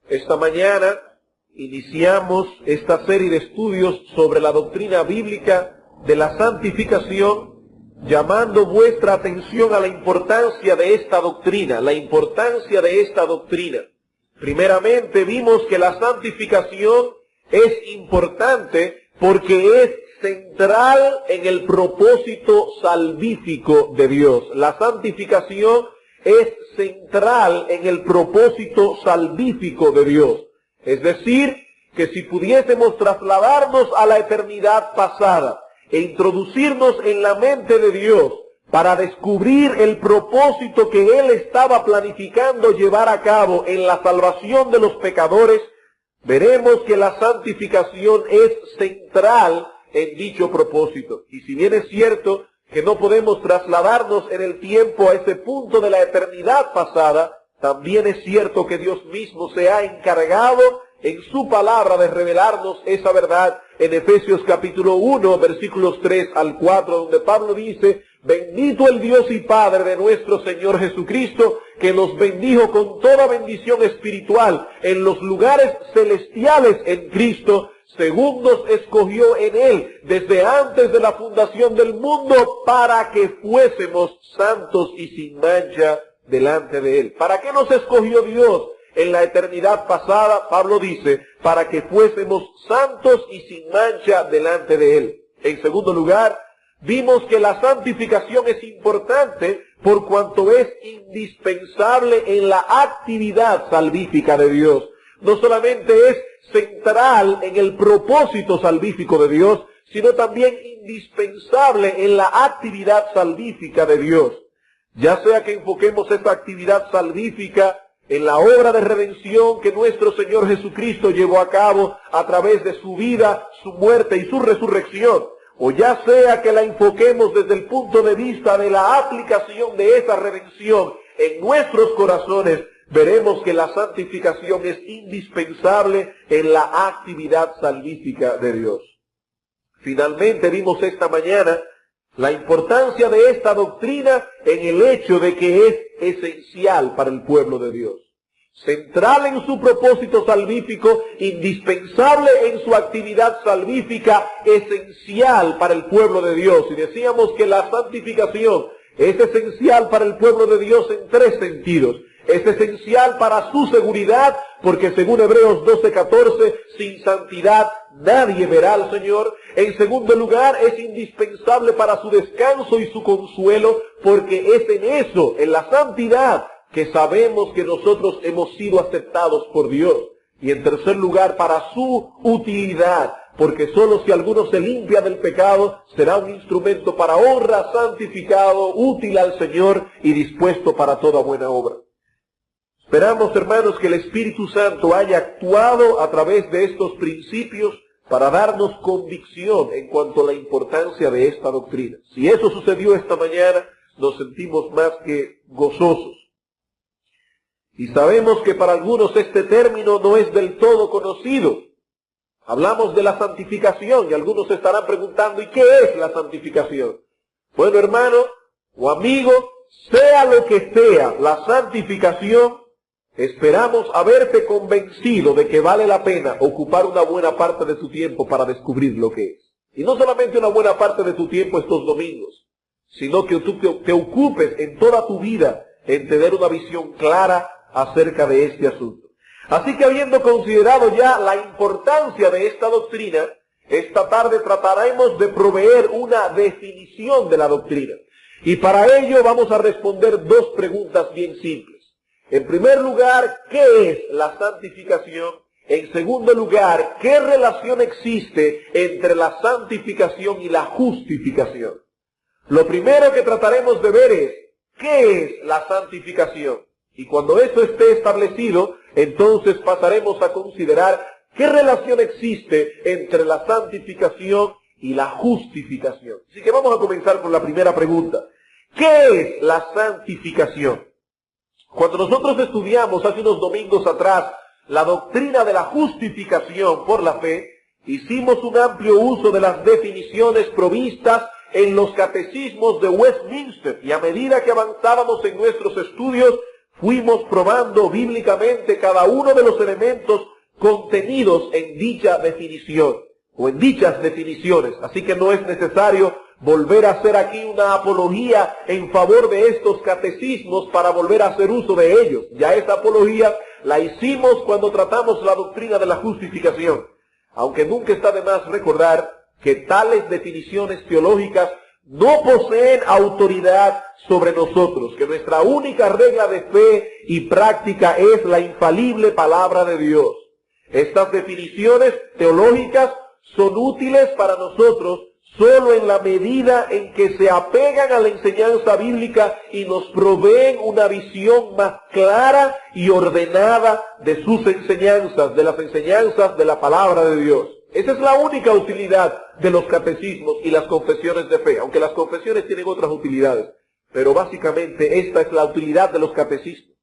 Esta mañana iniciamos esta serie de estudios sobre la doctrina bíblica de la santificación, llamando vuestra atención a la importancia de esta doctrina, Primeramente vimos que la santificación es importante porque es central en el propósito salvífico de Dios. La santificación es central en el propósito salvífico de Dios. Es decir, que si pudiésemos trasladarnos a la eternidad pasada e introducirnos en la mente de Dios para descubrir el propósito que Él estaba planificando llevar a cabo en la salvación de los pecadores, veremos que la santificación es central en dicho propósito. Y si bien es cierto que no podemos trasladarnos en el tiempo a ese punto de la eternidad pasada, también es cierto que Dios mismo se ha encargado en su palabra de revelarnos esa verdad en Efesios capítulo 1, versículos 3 al 4, donde Pablo dice: bendito el Dios y Padre de nuestro Señor Jesucristo, que nos bendijo con toda bendición espiritual en los lugares celestiales en Cristo, según nos escogió en Él desde antes de la fundación del mundo, para que fuésemos santos y sin mancha delante de Él. ¿Para qué nos escogió Dios en la eternidad pasada? Pablo dice, para que fuésemos santos y sin mancha delante de Él. En segundo lugar, vimos que la santificación es importante por cuanto es indispensable en la actividad salvífica de Dios. No solamente es central en el propósito salvífico de Dios, sino también indispensable en la actividad salvífica de Dios. Ya sea que enfoquemos esta actividad salvífica en la obra de redención que nuestro Señor Jesucristo llevó a cabo a través de su vida, su muerte y su resurrección, o ya sea que la enfoquemos desde el punto de vista de la aplicación de esa redención en nuestros corazones, veremos que la santificación es indispensable en la actividad salvífica de Dios. Finalmente vimos esta mañana la importancia de esta doctrina en el hecho de que es esencial para el pueblo de Dios. Central en su propósito salvífico, indispensable en su actividad salvífica, esencial para el pueblo de Dios. Y decíamos que la santificación es esencial para el pueblo de Dios en tres sentidos. Es esencial para su seguridad, porque según Hebreos 12:14, sin santidad nadie verá al Señor. En segundo lugar, es indispensable para su descanso y su consuelo, porque es en eso, en la santidad, que sabemos que nosotros hemos sido aceptados por Dios. Y en tercer lugar, para su utilidad, porque solo si alguno se limpia del pecado, será un instrumento para honra, santificado, útil al Señor y dispuesto para toda buena obra. Esperamos, hermanos, que el Espíritu Santo haya actuado a través de estos principios para darnos convicción en cuanto a la importancia de esta doctrina. Si eso sucedió esta mañana, nos sentimos más que gozosos. Y sabemos que para algunos este término no es del todo conocido. Hablamos de la santificación y algunos se estarán preguntando, ¿y qué es la santificación? Bueno, hermano o amigo, sea lo que sea la santificación, esperamos haberte convencido de que vale la pena ocupar una buena parte de tu tiempo para descubrir lo que es. Y no solamente una buena parte de tu tiempo estos domingos, sino que tú te ocupes en toda tu vida en tener una visión clara acerca de este asunto. Así que habiendo considerado ya la importancia de esta doctrina, esta tarde trataremos de proveer una definición de la doctrina. Y para ello vamos a responder dos preguntas bien simples. En primer lugar, ¿qué es la santificación? En segundo lugar, ¿qué relación existe entre la santificación y la justificación? Lo primero que trataremos de ver es, ¿qué es la santificación? Y cuando esto esté establecido, entonces pasaremos a considerar qué relación existe entre la santificación y la justificación. Así que vamos a comenzar con la primera pregunta. ¿Qué es la santificación? Cuando nosotros estudiamos hace unos domingos atrás la doctrina de la justificación por la fe, hicimos un amplio uso de las definiciones provistas en los catecismos de Westminster, y a medida que avanzábamos en nuestros estudios, fuimos probando bíblicamente cada uno de los elementos contenidos en dicha definición o en dichas definiciones. Así que no es necesario volver a hacer aquí una apología en favor de estos catecismos para volver a hacer uso de ellos. Ya esa apología la hicimos cuando tratamos la doctrina de la justificación. Aunque nunca está de más recordar que tales definiciones teológicas no poseen autoridad sobre nosotros, que nuestra única regla de fe y práctica es la infalible palabra de Dios. Estas definiciones teológicas son útiles para nosotros solo en la medida en que se apegan a la enseñanza bíblica y nos proveen una visión más clara y ordenada de sus enseñanzas, de las enseñanzas de la palabra de Dios. Esa es la única utilidad de los catecismos y las confesiones de fe, aunque las confesiones tienen otras utilidades. Pero básicamente esta es la utilidad de los catecismos.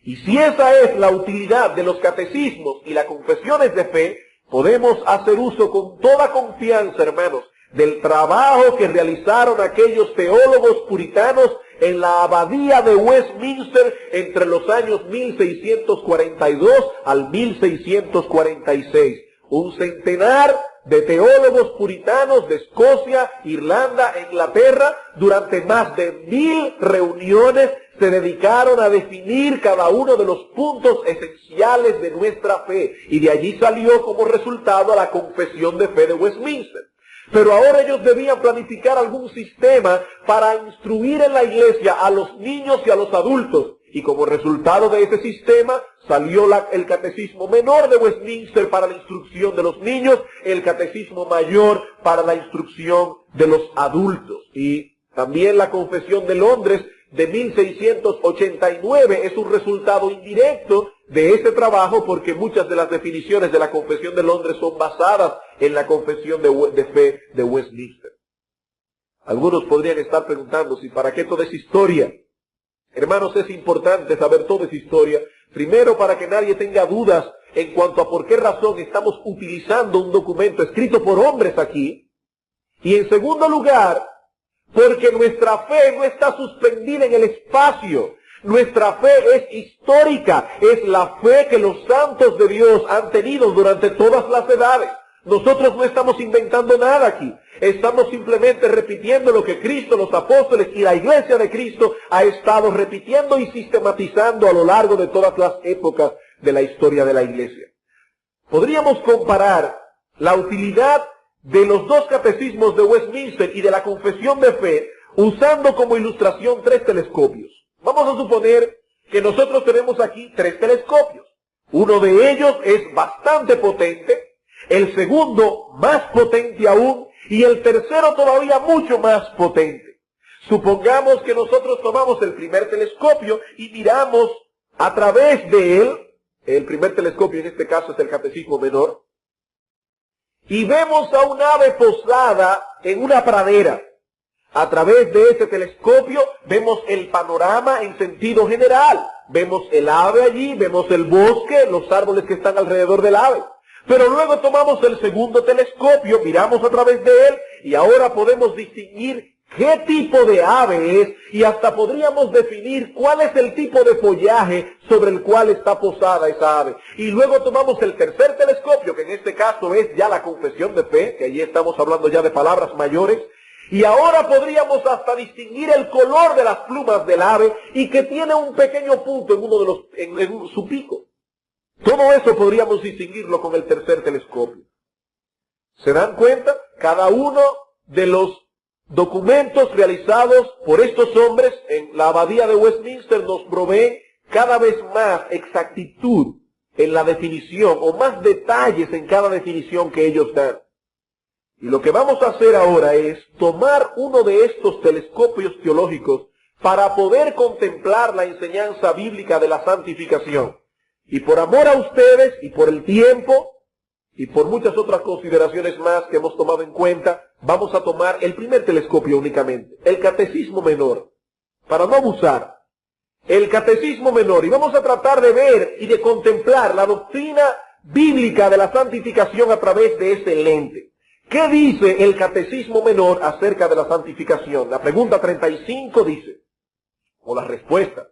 Y si esa es la utilidad de los catecismos y las confesiones de fe, podemos hacer uso con toda confianza, hermanos, del trabajo que realizaron aquellos teólogos puritanos en la abadía de Westminster entre los años 1642 al 1646. Un centenar de teólogos puritanos de Escocia, Irlanda e Inglaterra, durante más de 1000 reuniones, se dedicaron a definir cada uno de los puntos esenciales de nuestra fe. Y de allí salió como resultado la confesión de fe de Westminster. Pero ahora ellos debían planificar algún sistema para instruir en la iglesia a los niños y a los adultos. Y como resultado de ese sistema salió el catecismo menor de Westminster para la instrucción de los niños, el catecismo mayor para la instrucción de los adultos. Y también la confesión de Londres de 1689 es un resultado indirecto de ese trabajo, porque muchas de las definiciones de la confesión de Londres son basadas en la confesión de fe de Westminster. Algunos podrían estar preguntando si para qué toda esa historia. Hermanos, es importante saber toda esa historia, primero para que nadie tenga dudas en cuanto a por qué razón estamos utilizando un documento escrito por hombres aquí, y en segundo lugar, porque nuestra fe no está suspendida en el espacio. Nuestra fe es histórica, es la fe que los santos de Dios han tenido durante todas las edades. Nosotros no estamos inventando nada aquí. Estamos simplemente repitiendo lo que Cristo, los apóstoles y la iglesia de Cristo ha estado repitiendo y sistematizando a lo largo de todas las épocas de la historia de la iglesia. Podríamos comparar la utilidad de los dos catecismos de Westminster y de la confesión de fe usando como ilustración 3 telescopios. Vamos a suponer que nosotros tenemos aquí 3 telescopios. Uno de ellos es bastante potente, el segundo más potente aún, y el tercero todavía mucho más potente. Supongamos que nosotros tomamos el primer telescopio y miramos a través de él, el primer telescopio en este caso es el catecismo menor, y vemos a un ave posada en una pradera. A través de ese telescopio vemos el panorama en sentido general. Vemos el ave allí, vemos el bosque, los árboles que están alrededor del ave. Pero luego tomamos el segundo telescopio, miramos a través de él y ahora podemos distinguir qué tipo de ave es y hasta podríamos definir cuál es el tipo de follaje sobre el cual está posada esa ave. Y luego tomamos el tercer telescopio, que en este caso es ya la confesión de fe, que allí estamos hablando ya de palabras mayores, y ahora podríamos hasta distinguir el color de las plumas del ave y que tiene un pequeño punto en uno de los, en su pico. Todo eso podríamos distinguirlo con el tercer telescopio. ¿Se dan cuenta? Cada uno de los documentos realizados por estos hombres en la abadía de Westminster nos proveen cada vez más exactitud en la definición o más detalles en cada definición que ellos dan. Y lo que vamos a hacer ahora es tomar uno de estos telescopios teológicos para poder contemplar la enseñanza bíblica de la santificación. Y por amor a ustedes y por el tiempo y por muchas otras consideraciones más que hemos tomado en cuenta, vamos a tomar el primer telescopio únicamente, el catecismo menor, para no abusar. El catecismo menor, y vamos a tratar de ver y de contemplar la doctrina bíblica de la santificación a través de ese lente. ¿Qué dice el catecismo menor acerca de la santificación? La pregunta 35 dice, o la respuesta: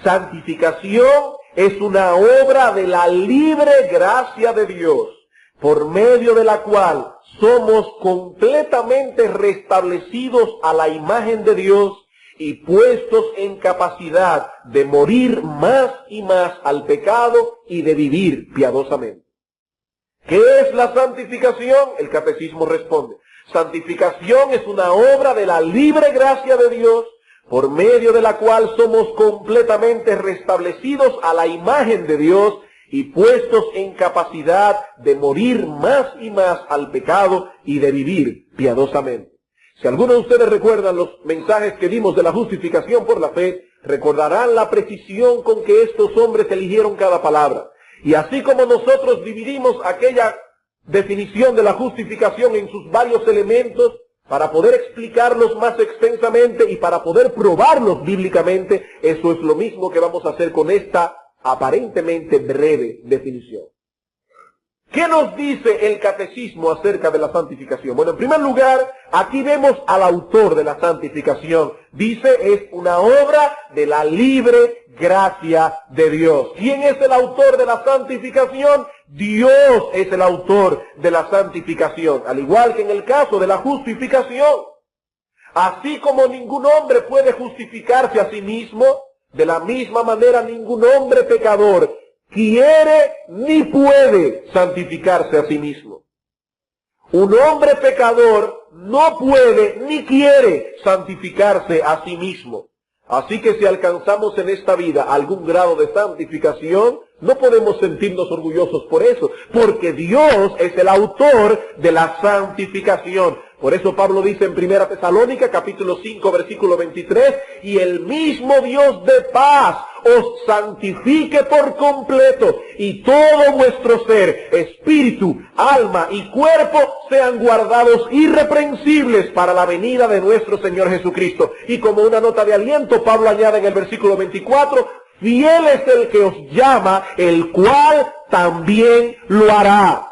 Santificación es una obra de la libre gracia de Dios, por medio de la cual somos completamente restablecidos a la imagen de Dios y puestos en capacidad de morir más y más al pecado y de vivir piadosamente. ¿Qué es la santificación? El catecismo responde: santificación es una obra de la libre gracia de Dios, por medio de la cual somos completamente restablecidos a la imagen de Dios y puestos en capacidad de morir más y más al pecado y de vivir piadosamente. Si algunos de ustedes recuerdan los mensajes que dimos de la justificación por la fe, recordarán la precisión con que estos hombres eligieron cada palabra. Y así como nosotros dividimos aquella definición de la justificación en sus varios elementos, para poder explicarlos más extensamente y para poder probarlos bíblicamente, eso es lo mismo que vamos a hacer con esta aparentemente breve definición. ¿Qué nos dice el catecismo acerca de la santificación? Bueno, en primer lugar, aquí vemos al autor de la santificación. Dice, es una obra de la libre gracia de Dios. ¿Quién es el autor de la santificación? Dios es el autor de la santificación, al igual que en el caso de la justificación. Así como ningún hombre puede justificarse a sí mismo, de la misma manera ningún hombre pecador quiere ni puede santificarse a sí mismo. Un hombre pecador no puede ni quiere santificarse a sí mismo. Así que si alcanzamos en esta vida algún grado de santificación, no podemos sentirnos orgullosos por eso, porque Dios es el autor de la santificación. Por eso Pablo dice en 1 Tesalónica, capítulo 5, versículo 23, y el mismo Dios de paz os santifique por completo, y todo vuestro ser, espíritu, alma y cuerpo sean guardados irreprensibles para la venida de nuestro Señor Jesucristo. Y como una nota de aliento, Pablo añade en el versículo 24, fiel es el que os llama, el cual también lo hará.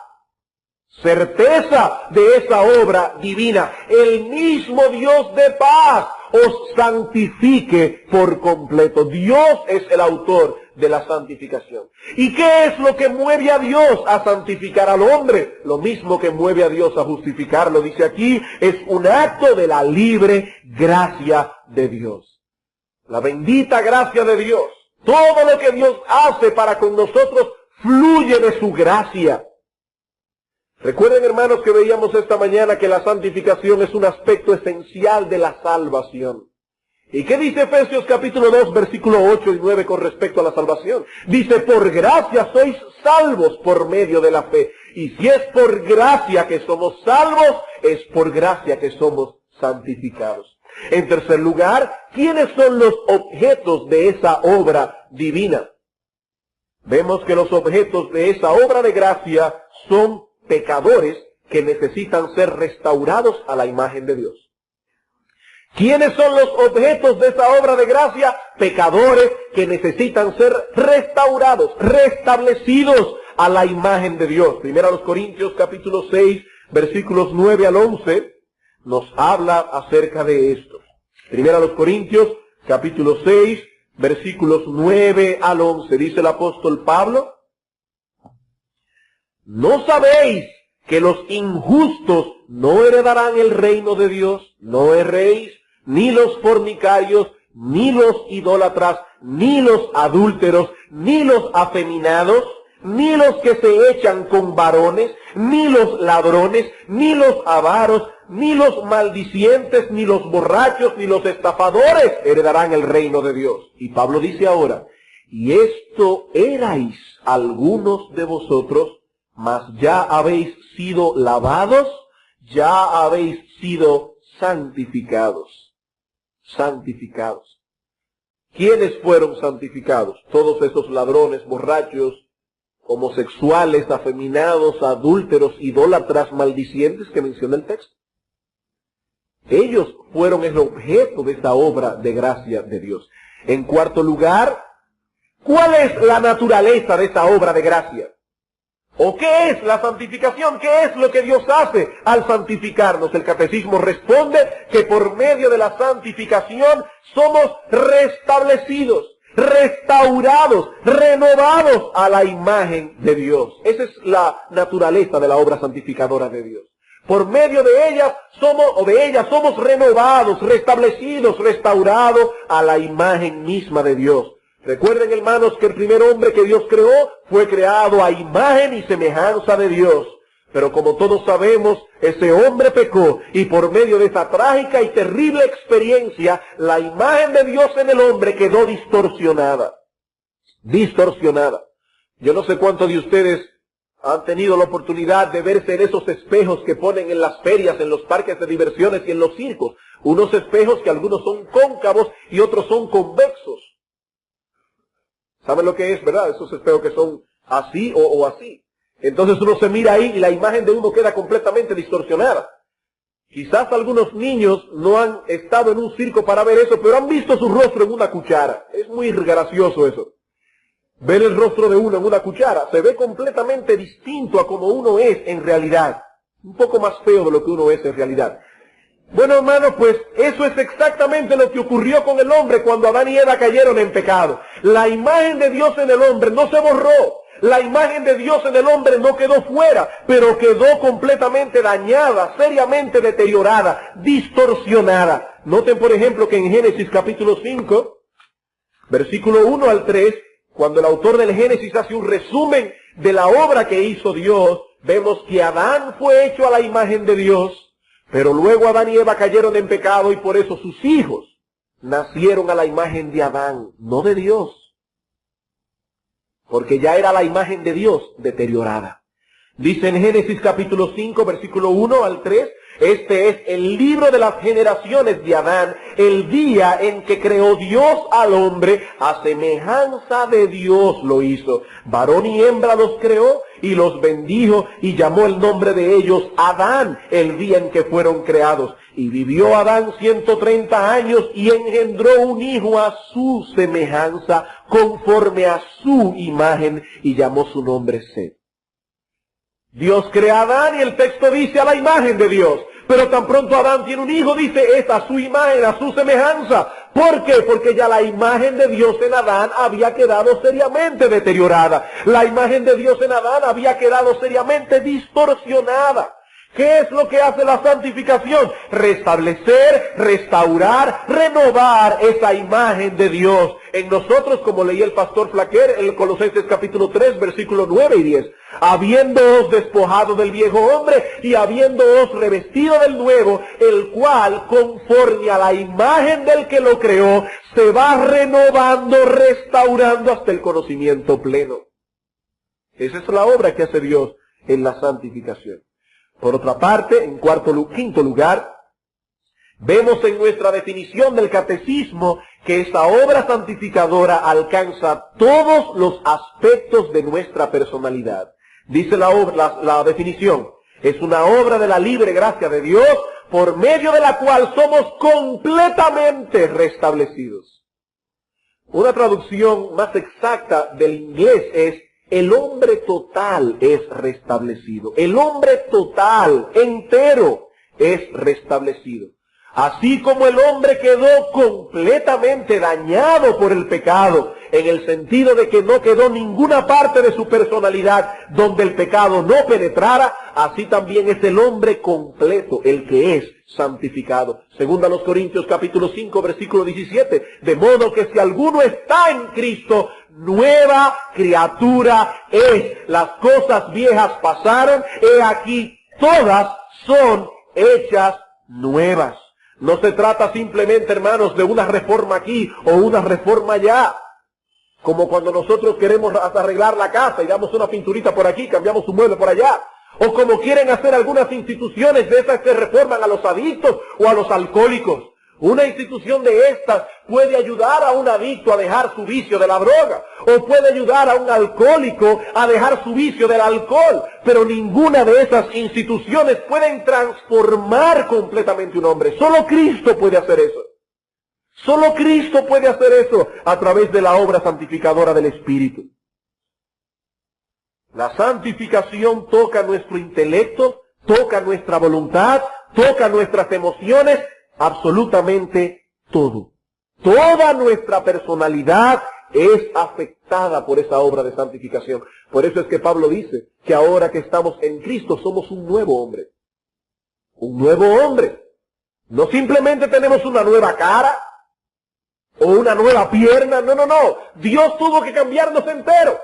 Certeza de esa obra divina. El mismo Dios de paz os santifique por completo. Dios es el autor de la santificación. ¿Y qué es lo que mueve a Dios a santificar al hombre? Lo mismo que mueve a Dios a justificarlo, dice aquí, es un acto de la libre gracia de Dios. La bendita gracia de Dios. Todo lo que Dios hace para con nosotros fluye de su gracia. Recuerden, hermanos, que veíamos esta mañana que la santificación es un aspecto esencial de la salvación. ¿Y qué dice Efesios capítulo 2, versículo 8 y 9 con respecto a la salvación? Dice, por gracia sois salvos por medio de la fe. Y si es por gracia que somos salvos, es por gracia que somos santificados. En tercer lugar, ¿quiénes son los objetos de esa obra divina? Vemos que los objetos de esa obra de gracia son pecadores que necesitan ser restaurados a la imagen de Dios. ¿Quiénes son los objetos de esa obra de gracia? Pecadores que necesitan ser restaurados, restablecidos a la imagen de Dios. Primero a los Corintios capítulo 6, versículos 9 al 11, nos habla acerca de esto. Primero a los Corintios capítulo 6, versículos 9 al 11, dice el apóstol Pablo, ¿no sabéis que los injustos no heredarán el reino de Dios? No erréis, ni los fornicarios, ni los idólatras, ni los adúlteros, ni los afeminados, ni los que se echan con varones, ni los ladrones, ni los avaros, ni los maldicientes, ni los borrachos, ni los estafadores heredarán el reino de Dios. Y Pablo dice ahora, y esto erais algunos de vosotros, mas ya habéis sido lavados, ya habéis sido santificados. Santificados. ¿Quiénes fueron santificados? Todos esos ladrones, borrachos, homosexuales, afeminados, adúlteros, idólatras, maldicientes que menciona el texto. Ellos fueron el objeto de esta obra de gracia de Dios. En cuarto lugar, ¿cuál es la naturaleza de esta obra de gracia? ¿O qué es la santificación? ¿Qué es lo que Dios hace al santificarnos? El catecismo responde que por medio de la santificación somos restablecidos. restaurados, renovados a la imagen de Dios. Esa es la naturaleza de la obra santificadora de Dios. Por medio de ellas somos renovados, restablecidos, restaurados a la imagen misma de Dios. Recuerden, hermanos, que el primer hombre que Dios creó fue creado a imagen y semejanza de Dios. Pero como todos sabemos, ese hombre pecó y por medio de esa trágica y terrible experiencia, la imagen de Dios en el hombre quedó distorsionada. Distorsionada. Yo no sé cuántos de ustedes han tenido la oportunidad de verse en esos espejos que ponen en las ferias, en los parques de diversiones y en los circos. Unos espejos que algunos son cóncavos y otros son convexos. ¿Saben lo que es, verdad? Esos espejos que son así o así. Entonces uno se mira ahí y la imagen de uno queda completamente distorsionada. Quizás algunos niños no han estado en un circo para ver eso, pero han visto su rostro en una cuchara. Es muy gracioso eso. Ver el rostro de uno en una cuchara se ve completamente distinto a como uno es en realidad. Un poco más feo de lo que uno es en realidad. Bueno, hermanos, pues eso es exactamente lo que ocurrió con el hombre cuando Adán y Eva cayeron en pecado. La imagen de Dios en el hombre no se borró. La imagen de Dios en el hombre no quedó fuera, pero quedó completamente dañada, seriamente deteriorada, distorsionada. Noten, por ejemplo, que en Génesis capítulo 5, versículo 1 al 3, cuando el autor del Génesis hace un resumen de la obra que hizo Dios, vemos que Adán fue hecho a la imagen de Dios, pero luego Adán y Eva cayeron en pecado y por eso sus hijos nacieron a la imagen de Adán, no de Dios. Porque ya era la imagen de Dios deteriorada. Dice en Génesis capítulo 5, versículo 1 al 3, este es el libro de las generaciones de Adán, el día en que creó Dios al hombre, a semejanza de Dios lo hizo. Varón y hembra los creó y los bendijo y llamó el nombre de ellos Adán, el día en que fueron creados. Y vivió Adán 130 años y engendró un hijo a su semejanza, conforme a su imagen, y llamó su nombre Set. Dios crea a Adán y el texto dice a la imagen de Dios. Pero tan pronto Adán tiene un hijo, dice es a su imagen, a su semejanza. ¿Por qué? Porque ya la imagen de Dios en Adán había quedado seriamente deteriorada. La imagen de Dios en Adán había quedado seriamente distorsionada. ¿Qué es lo que hace la santificación? Restablecer, restaurar, renovar esa imagen de Dios en nosotros, como leía el pastor Flaquer en Colosenses capítulo 3, versículos 9 y 10. Habiéndoos despojado del viejo hombre y habiéndoos revestido del nuevo, el cual, conforme a la imagen del que lo creó, se va renovando, restaurando hasta el conocimiento pleno. Esa es la obra que hace Dios en la santificación. Por otra parte, en quinto lugar, vemos en nuestra definición del catecismo que esta obra santificadora alcanza todos los aspectos de nuestra personalidad. Dice la definición, es una obra de la libre gracia de Dios por medio de la cual somos completamente restablecidos. Una traducción más exacta del inglés es: el hombre total es restablecido. El hombre total, entero, es restablecido. Así como el hombre quedó completamente dañado por el pecado, en el sentido de que no quedó ninguna parte de su personalidad donde el pecado no penetrara, así también es el hombre completo, el que es santificado. Según a los Corintios capítulo 5, versículo 17, de modo que si alguno está en Cristo, nueva criatura es. Las cosas viejas pasaron, he aquí todas son hechas nuevas. No se trata simplemente, hermanos, de una reforma aquí o una reforma allá. Como cuando nosotros queremos arreglar la casa y damos una pinturita por aquí, cambiamos un mueble por allá. O como quieren hacer algunas instituciones de esas que reforman a los adictos o a los alcohólicos. Una institución de estas puede ayudar a un adicto a dejar su vicio de la droga, o puede ayudar a un alcohólico a dejar su vicio del alcohol, pero ninguna de esas instituciones pueden transformar completamente un hombre. Solo Cristo puede hacer eso. Solo Cristo puede hacer eso a través de la obra santificadora del Espíritu. La santificación toca nuestro intelecto, toca nuestra voluntad, toca nuestras emociones, absolutamente todo. Toda nuestra personalidad es afectada por esa obra de santificación. Por eso es que Pablo dice que ahora que estamos en Cristo somos un nuevo hombre. Un nuevo hombre. No simplemente tenemos una nueva cara o una nueva pierna. No, no, no. Dios tuvo que cambiarnos entero.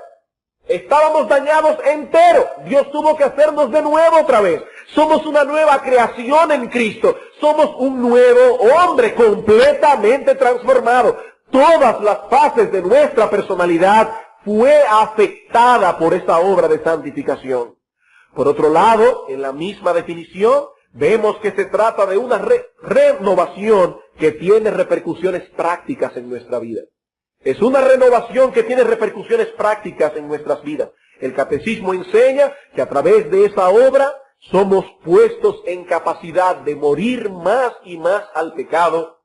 Estábamos dañados entero. Dios tuvo que hacernos de nuevo otra vez. Somos una nueva creación en Cristo. Somos un nuevo hombre completamente transformado. Todas las fases de nuestra personalidad fue afectada por esa obra de santificación. Por otro lado, en la misma definición, vemos que se trata de una renovación que tiene repercusiones prácticas en nuestra vida. Es una renovación que tiene repercusiones prácticas en nuestras vidas. El catecismo enseña que a través de esa obra somos puestos en capacidad de morir más y más al pecado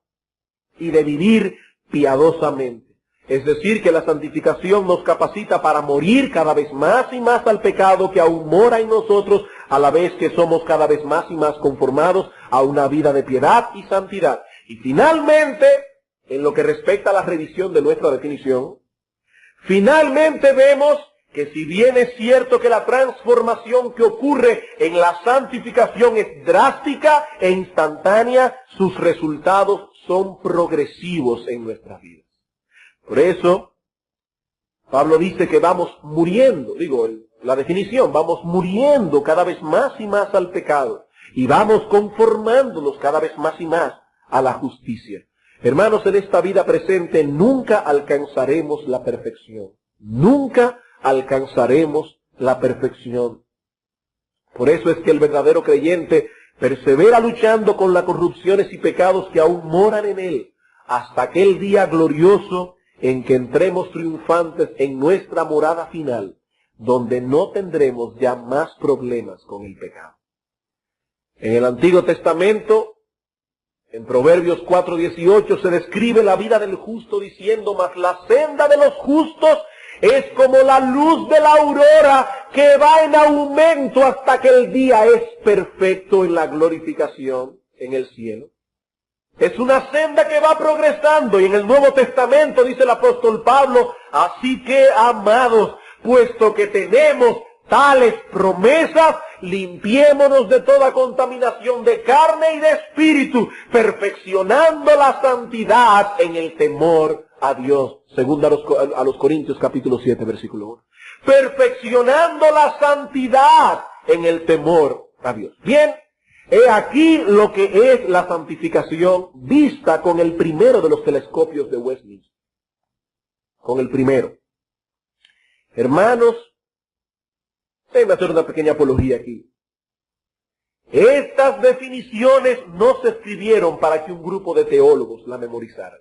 y de vivir piadosamente. Es decir, que la santificación nos capacita para morir cada vez más y más al pecado que aún mora en nosotros, a la vez que somos cada vez más y más conformados a una vida de piedad y santidad. Y finalmente, en lo que respecta a la revisión de nuestra definición, finalmente vemos que si bien es cierto que la transformación que ocurre en la santificación es drástica e instantánea, sus resultados son progresivos en nuestras vidas. Por eso, Pablo dice que vamos muriendo, la definición, vamos muriendo cada vez más y más al pecado y vamos conformándonos cada vez más y más a la justicia. Hermanos, en esta vida presente nunca alcanzaremos la perfección. Nunca alcanzaremos la perfección. Por eso es que el verdadero creyente persevera luchando con las corrupciones y pecados que aún moran en él, hasta aquel día glorioso en que entremos triunfantes en nuestra morada final, donde no tendremos ya más problemas con el pecado. En el Antiguo Testamento, en Proverbios 4:18 se describe la vida del justo diciendo: mas la senda de los justos es como la luz de la aurora que va en aumento hasta que el día es perfecto en la glorificación en el cielo. Es una senda que va progresando, y en el Nuevo Testamento dice el apóstol Pablo: así que, amados, puesto que tenemos tales promesas, limpiémonos de toda contaminación de carne y de espíritu, perfeccionando la santidad en el temor a Dios. Segunda a los Corintios capítulo 7, versículo 1. Perfeccionando la santidad en el temor a Dios. Bien, he aquí lo que es la santificación vista con el primero de los telescopios de Westminster. Con el primero. Hermanos, déjenme hacer una pequeña apología aquí. Estas definiciones no se escribieron para que un grupo de teólogos la memorizaran.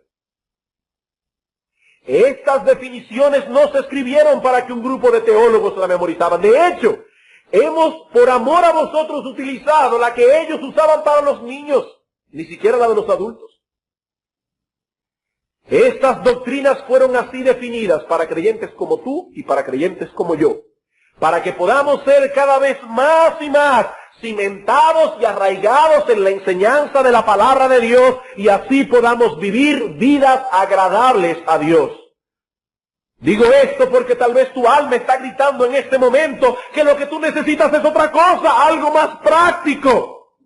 Estas definiciones no se escribieron para que un grupo de teólogos la memorizaban. De hecho, hemos por amor a vosotros utilizado la que ellos usaban para los niños, ni siquiera la de los adultos. Estas doctrinas fueron así definidas para creyentes como tú y para creyentes como yo, para que podamos ser cada vez más y más cimentados y arraigados en la enseñanza de la palabra de Dios, y así podamos vivir vidas agradables a Dios. Digo esto porque tal vez tu alma está gritando en este momento que lo que tú necesitas es otra cosa, algo más práctico.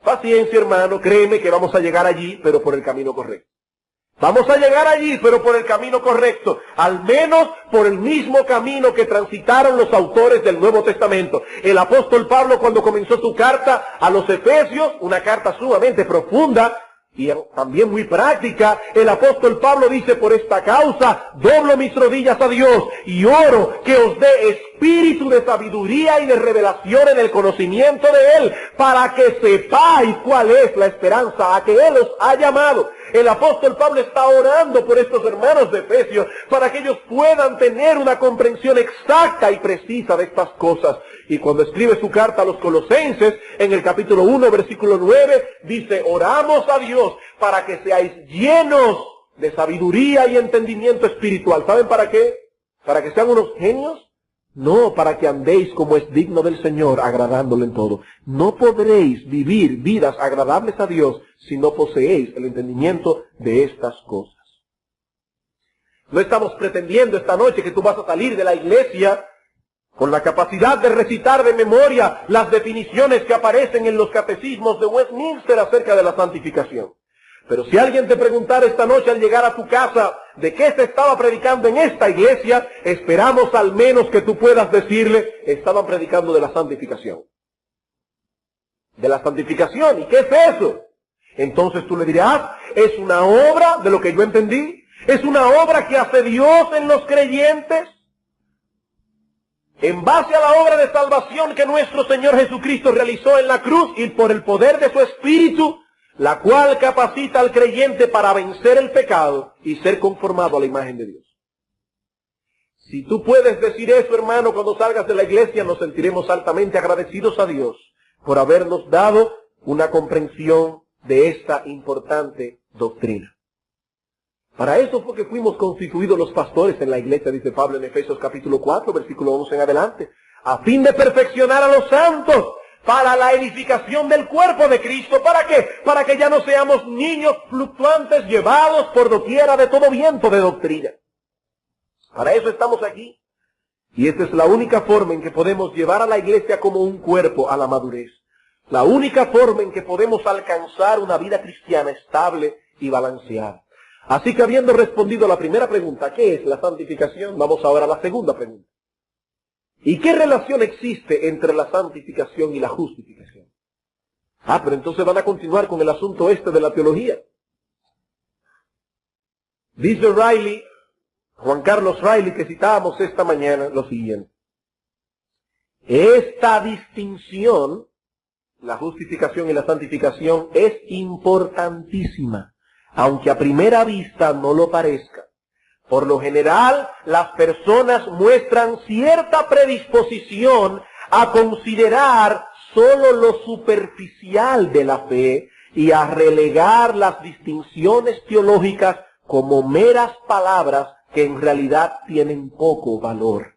Paciencia, hermano, créeme que vamos a llegar allí, pero por el camino correcto. Vamos a llegar allí, pero por el camino correcto, al menos por el mismo camino que transitaron los autores del Nuevo Testamento. El apóstol Pablo, cuando comenzó su carta a los Efesios, una carta sumamente profunda y también muy práctica, el apóstol Pablo dice: por esta causa doblo mis rodillas a Dios y oro que os dé espíritu de sabiduría y de revelación en el conocimiento de Él, para que sepáis cuál es la esperanza a que Él os ha llamado. El apóstol Pablo está orando por estos hermanos de Efesios para que ellos puedan tener una comprensión exacta y precisa de estas cosas. Y cuando escribe su carta a los Colosenses, en el capítulo 1, versículo 9, dice: oramos a Dios para que seáis llenos de sabiduría y entendimiento espiritual. ¿Saben para qué? ¿Para que sean unos genios? No, para que andéis como es digno del Señor, agradándole en todo. No podréis vivir vidas agradables a Dios si no poseéis el entendimiento de estas cosas. No estamos pretendiendo esta noche que tú vas a salir de la iglesia con la capacidad de recitar de memoria las definiciones que aparecen en los catecismos de Westminster acerca de la santificación. Pero si alguien te preguntara esta noche al llegar a tu casa de qué se estaba predicando en esta iglesia, esperamos al menos que tú puedas decirle, estaban predicando de la santificación. De la santificación. ¿Y qué es eso? Entonces tú le dirás, es una obra de lo que yo entendí, es una obra que hace Dios en los creyentes, en base a la obra de salvación que nuestro Señor Jesucristo realizó en la cruz y por el poder de su Espíritu, la cual capacita al creyente para vencer el pecado y ser conformado a la imagen de Dios. Si tú puedes decir eso, hermano, cuando salgas de la iglesia, nos sentiremos altamente agradecidos a Dios por habernos dado una comprensión de esta importante doctrina. Para eso fue que fuimos constituidos los pastores en la iglesia, dice Pablo en Efesios capítulo 4, versículo 11 en adelante, a fin de perfeccionar a los santos, para la edificación del cuerpo de Cristo. ¿Para qué? Para que ya no seamos niños fluctuantes llevados por doquiera de todo viento de doctrina. Para eso estamos aquí. Y esta es la única forma en que podemos llevar a la iglesia como un cuerpo a la madurez. La única forma en que podemos alcanzar una vida cristiana estable y balanceada. Así que habiendo respondido a la primera pregunta, ¿qué es la santificación? Vamos ahora a la segunda pregunta. ¿Y qué relación existe entre la santificación y la justificación? Pero entonces van a continuar con el asunto este de la teología. Dice Riley, Juan Carlos Riley, que citábamos esta mañana, lo siguiente. Esta distinción, la justificación y la santificación, es importantísima, aunque a primera vista no lo parezca. Por lo general, las personas muestran cierta predisposición a considerar solo lo superficial de la fe y a relegar las distinciones teológicas como meras palabras que en realidad tienen poco valor.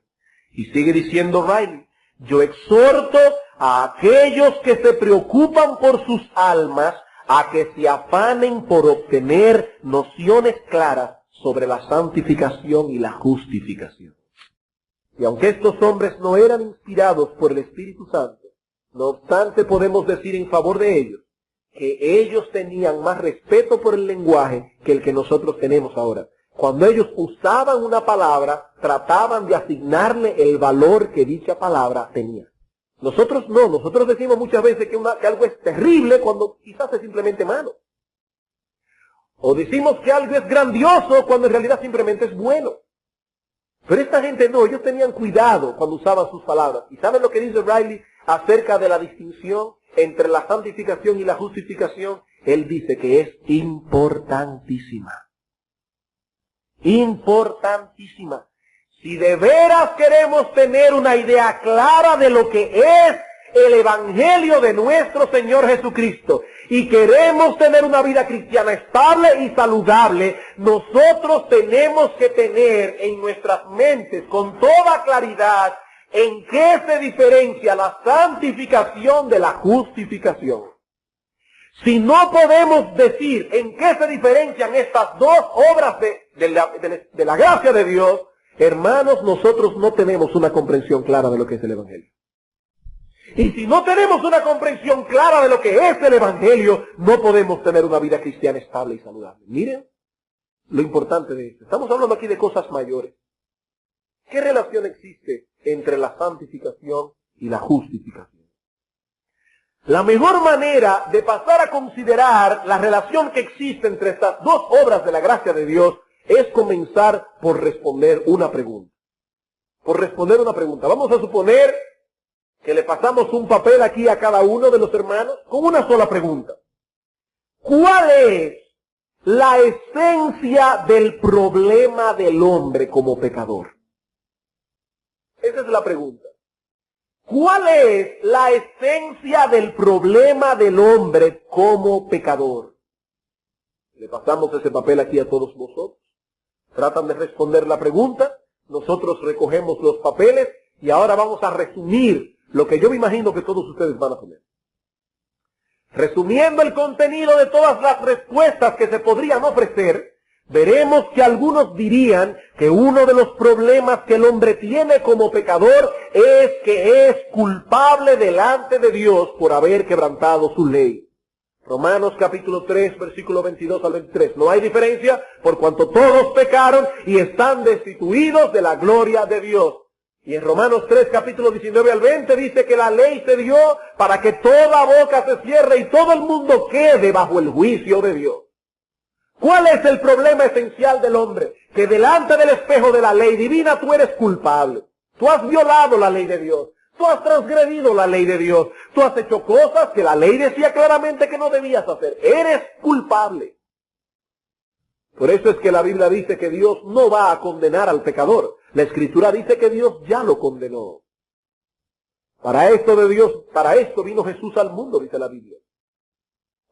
Y sigue diciendo Riley, yo exhorto a aquellos que se preocupan por sus almas a que se afanen por obtener nociones claras sobre la santificación y la justificación. Y aunque estos hombres no eran inspirados por el Espíritu Santo, no obstante podemos decir en favor de ellos que ellos tenían más respeto por el lenguaje que el que nosotros tenemos ahora. Cuando ellos usaban una palabra, trataban de asignarle el valor que dicha palabra tenía. Nosotros no, nosotros decimos muchas veces que algo es terrible cuando quizás es simplemente malo. O decimos que algo es grandioso cuando en realidad simplemente es bueno. Pero esta gente no, ellos tenían cuidado cuando usaban sus palabras. ¿Y saben lo que dice Riley acerca de la distinción entre la santificación y la justificación? Él dice que es importantísima. Importantísima. Si de veras queremos tener una idea clara de lo que es el Evangelio de nuestro Señor Jesucristo y queremos tener una vida cristiana estable y saludable, nosotros tenemos que tener en nuestras mentes con toda claridad en qué se diferencia la santificación de la justificación. Si no podemos decir en qué se diferencian estas dos obras de la gracia de Dios, hermanos, nosotros no tenemos una comprensión clara de lo que es el Evangelio. Y si no tenemos una comprensión clara de lo que es el Evangelio, no podemos tener una vida cristiana estable y saludable. Miren lo importante de esto. Estamos hablando aquí de cosas mayores. ¿Qué relación existe entre la santificación y la justificación? La mejor manera de pasar a considerar la relación que existe entre estas dos obras de la gracia de Dios es comenzar por responder una pregunta. Por responder una pregunta. Vamos a suponer que le pasamos un papel aquí a cada uno de los hermanos con una sola pregunta. ¿Cuál es la esencia del problema del hombre como pecador? Esa es la pregunta. ¿Cuál es la esencia del problema del hombre como pecador? Le pasamos ese papel aquí a todos vosotros. Tratan de responder la pregunta. Nosotros recogemos los papeles y ahora vamos a resumir lo que yo me imagino que todos ustedes van a poner. Resumiendo el contenido de todas las respuestas que se podrían ofrecer, veremos que algunos dirían que uno de los problemas que el hombre tiene como pecador es que es culpable delante de Dios por haber quebrantado su ley. Romanos capítulo 3, versículo 22 al 23. No hay diferencia, por cuanto todos pecaron y están destituidos de la gloria de Dios. Y en Romanos 3, capítulo 19 al 20 dice que la ley se dio para que toda boca se cierre y todo el mundo quede bajo el juicio de Dios. ¿Cuál es el problema esencial del hombre? Que delante del espejo de la ley divina tú eres culpable. Tú has violado la ley de Dios. Tú has transgredido la ley de Dios. Tú has hecho cosas que la ley decía claramente que no debías hacer. Eres culpable. Por eso es que la Biblia dice que Dios no va a condenar al pecador. La Escritura dice que Dios ya lo condenó. Para esto vino Jesús al mundo, dice la Biblia.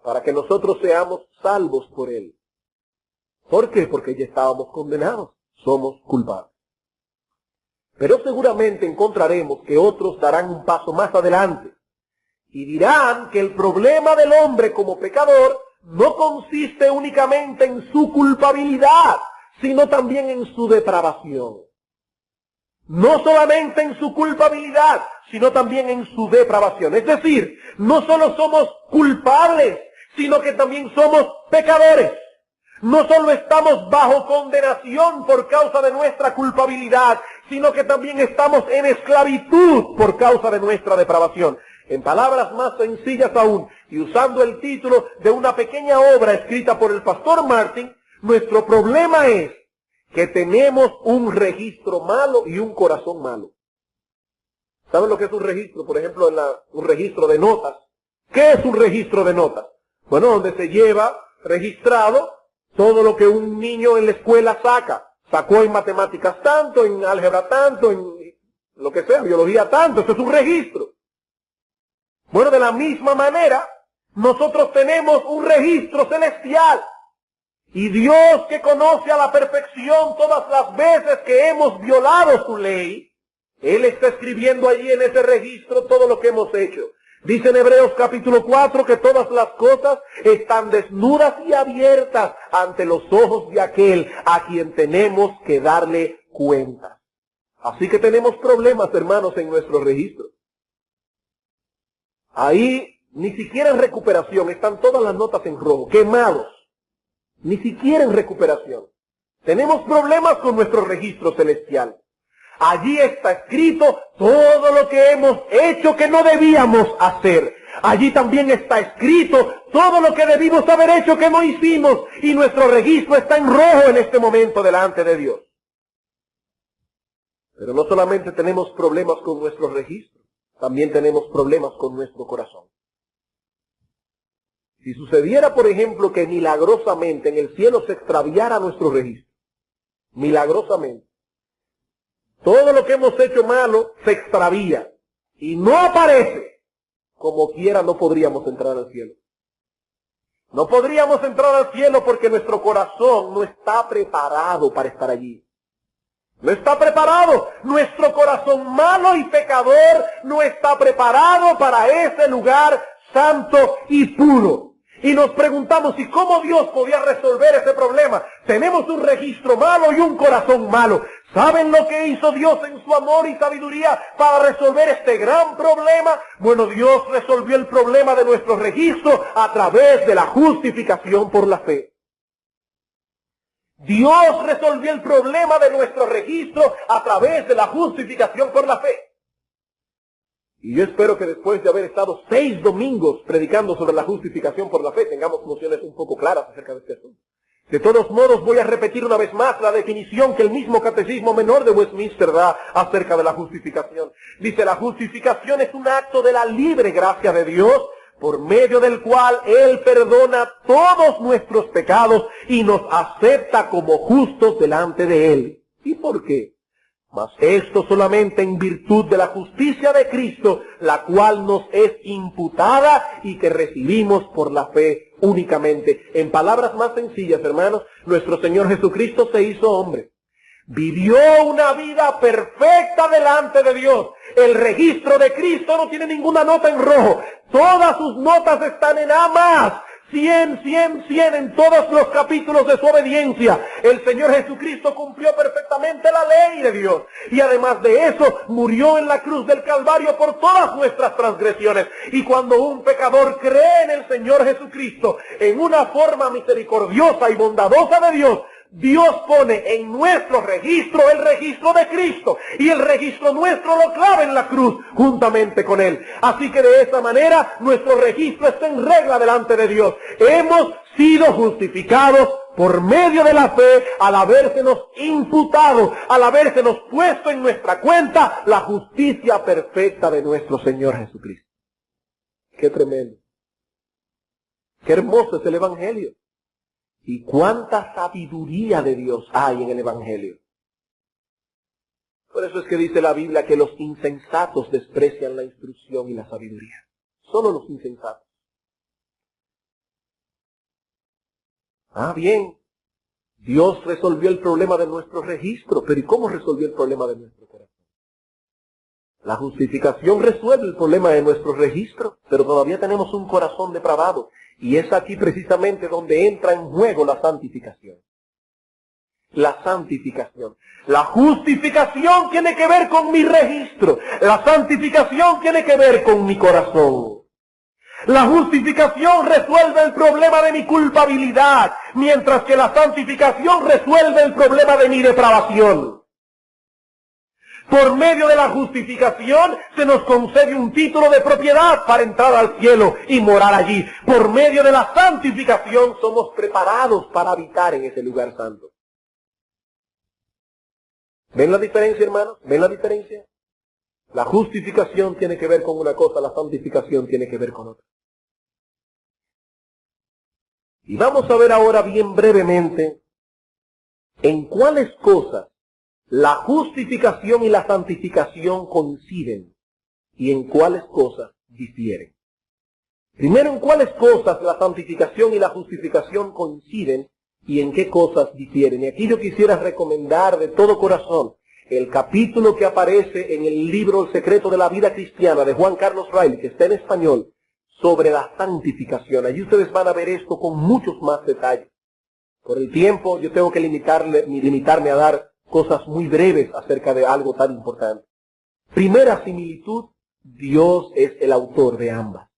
Para que nosotros seamos salvos por Él. ¿Por qué? Porque ya estábamos condenados. Somos culpables. Pero seguramente encontraremos que otros darán un paso más adelante y dirán que el problema del hombre como pecador no consiste únicamente en su culpabilidad, sino también en su depravación. No solamente en su culpabilidad, sino también en su depravación. Es decir, no solo somos culpables, sino que también somos pecadores. No solo estamos bajo condenación por causa de nuestra culpabilidad, sino que también estamos en esclavitud por causa de nuestra depravación. En palabras más sencillas aún, y usando el título de una pequeña obra escrita por el pastor Martin, nuestro problema es que tenemos un registro malo y un corazón malo. ¿Saben lo que es un registro? Por ejemplo, un registro de notas. ¿Qué es un registro de notas? Bueno, donde se lleva registrado todo lo que un niño en la escuela saca. Sacó en matemáticas tanto, en álgebra tanto, en lo que sea, biología tanto. Eso es un registro. Bueno, de la misma manera, nosotros tenemos un registro celestial. Y Dios, que conoce a la perfección todas las veces que hemos violado su ley, Él está escribiendo allí en ese registro todo lo que hemos hecho. Dice en Hebreos capítulo 4 que todas las cosas están desnudas y abiertas ante los ojos de aquel a quien tenemos que darle cuenta. Así que tenemos problemas, hermanos, en nuestro registro. Ahí ni siquiera en recuperación están todas las notas en rojo, quemados. Ni siquiera en recuperación. Tenemos problemas con nuestro registro celestial. Allí está escrito todo lo que hemos hecho que no debíamos hacer. Allí también está escrito todo lo que debimos haber hecho que no hicimos. Y nuestro registro está en rojo en este momento delante de Dios. Pero no solamente tenemos problemas con nuestro registro, también tenemos problemas con nuestro corazón. Si sucediera, por ejemplo, que milagrosamente en el cielo se extraviara nuestro registro, milagrosamente, todo lo que hemos hecho malo se extravía y no aparece, como quiera no podríamos entrar al cielo. No podríamos entrar al cielo porque nuestro corazón no está preparado para estar allí. No está preparado. Nuestro corazón malo y pecador no está preparado para ese lugar santo y puro. Y nos preguntamos, ¿y cómo Dios podía resolver ese problema? Tenemos un registro malo y un corazón malo. ¿Saben lo que hizo Dios en su amor y sabiduría para resolver este gran problema? Bueno, Dios resolvió el problema de nuestro registro a través de la justificación por la fe. Dios resolvió el problema de nuestro registro a través de la justificación por la fe. Y yo espero que después de haber estado 6 domingos predicando sobre la justificación por la fe, tengamos nociones un poco claras acerca de este asunto. De todos modos, voy a repetir una vez más la definición que el mismo Catecismo Menor de Westminster da acerca de la justificación. Dice, la justificación es un acto de la libre gracia de Dios, por medio del cual Él perdona todos nuestros pecados y nos acepta como justos delante de Él. ¿Y por qué? Mas esto solamente en virtud de la justicia de Cristo, la cual nos es imputada y que recibimos por la fe únicamente. En palabras más sencillas, hermanos, nuestro Señor Jesucristo se hizo hombre. Vivió una vida perfecta delante de Dios. El registro de Cristo no tiene ninguna nota en rojo. Todas sus notas están en A+. 100, 100, 100 en todos los capítulos de su obediencia. El Señor Jesucristo cumplió perfectamente la ley de Dios. Y además de eso, murió en la cruz del Calvario por todas nuestras transgresiones. Y cuando un pecador cree en el Señor Jesucristo, en una forma misericordiosa y bondadosa de Dios, Dios pone en nuestro registro el registro de Cristo, y el registro nuestro lo clava en la cruz juntamente con Él. Así que de esa manera nuestro registro está en regla delante de Dios. Hemos sido justificados por medio de la fe, al habérsenos imputado, al habérsenos puesto en nuestra cuenta la justicia perfecta de nuestro Señor Jesucristo. ¡Qué tremendo! ¡Qué hermoso es el Evangelio! Y cuánta sabiduría de Dios hay en el Evangelio. Por eso es que dice la Biblia que los insensatos desprecian la instrucción y la sabiduría. Solo los insensatos. Bien, Dios resolvió el problema de nuestro registro, pero ¿y cómo resolvió el problema de nuestro corazón? La justificación resuelve el problema de nuestro registro, pero todavía tenemos un corazón depravado. Y es aquí precisamente donde entra en juego la santificación. La santificación. La justificación tiene que ver con mi registro. La santificación tiene que ver con mi corazón. La justificación resuelve el problema de mi culpabilidad, mientras que la santificación resuelve el problema de mi depravación. Por medio de la justificación se nos concede un título de propiedad para entrar al cielo y morar allí. Por medio de la santificación somos preparados para habitar en ese lugar santo. ¿Ven la diferencia, hermanos? ¿Ven la diferencia? La justificación tiene que ver con una cosa, la santificación tiene que ver con otra. Y vamos a ver ahora bien brevemente en cuáles cosas la justificación y la santificación coinciden y en cuáles cosas difieren. Primero, en cuáles cosas la santificación y la justificación coinciden y en qué cosas difieren. Y aquí yo quisiera recomendar de todo corazón el capítulo que aparece en el libro El secreto de la vida cristiana de Juan Carlos Riley, que está en español, sobre la santificación. Allí ustedes van a ver esto con muchos más detalles. Por el tiempo yo tengo que limitarme a dar cosas muy breves acerca de algo tan importante. Primera similitud, Dios es el autor de ambas.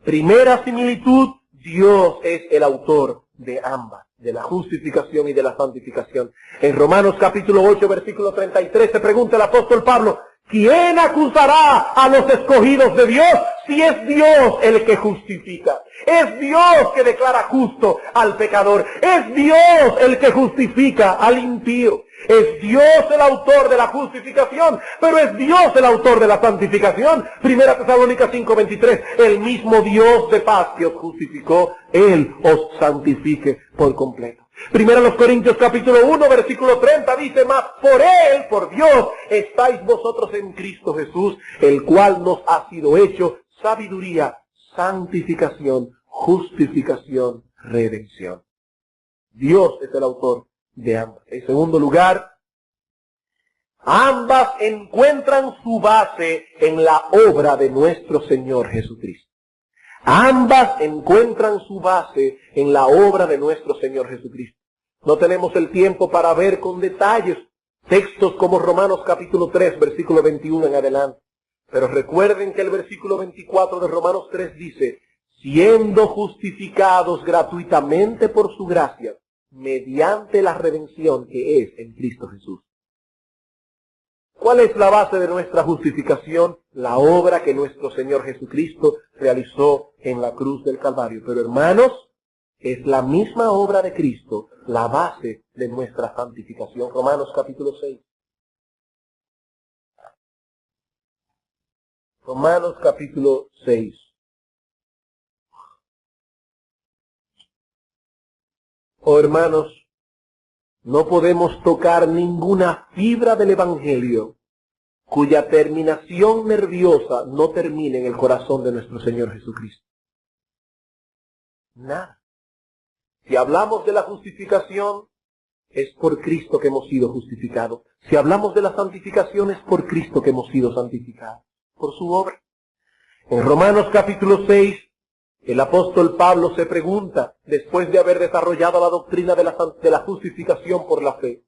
Primera similitud, Dios es el autor de ambas, de la justificación y de la santificación. En Romanos capítulo 8, versículo 33, se pregunta el apóstol Pablo, ¿quién acusará a los escogidos de Dios si es Dios el que justifica? Es Dios que declara justo al pecador. Es Dios el que justifica al impío. Es Dios el autor de la justificación, pero es Dios el autor de la santificación. Primera Tesalónicas 5:23, el mismo Dios de paz que os justificó, Él os santifique por completo. Primera los Corintios capítulo 1, versículo 30 dice, mas por Él, por Dios, estáis vosotros en Cristo Jesús, el cual nos ha sido hecho sabiduría, santificación, justificación, redención. Dios es el autor de ambas. En segundo lugar, ambas encuentran su base en la obra de nuestro Señor Jesucristo. Ambas encuentran su base en la obra de nuestro Señor Jesucristo. No tenemos el tiempo para ver con detalles textos como Romanos capítulo 3, versículo 21 en adelante. Pero recuerden que el versículo 24 de Romanos 3 dice, siendo justificados gratuitamente por su gracia, mediante la redención que es en Cristo Jesús. ¿Cuál es la base de nuestra justificación? La obra que nuestro Señor Jesucristo realizó en la cruz del Calvario. Pero hermanos, es la misma obra de Cristo la base de nuestra santificación. Romanos capítulo 6. Romanos capítulo 6. Oh hermanos, no podemos tocar ninguna fibra del Evangelio cuya terminación nerviosa no termine en el corazón de nuestro Señor Jesucristo. Nada. Si hablamos de la justificación, es por Cristo que hemos sido justificados. Si hablamos de la santificación, es por Cristo que hemos sido santificados, por su obra. En Romanos capítulo 6, El apóstol Pablo se pregunta, después de haber desarrollado la doctrina de la justificación por la fe,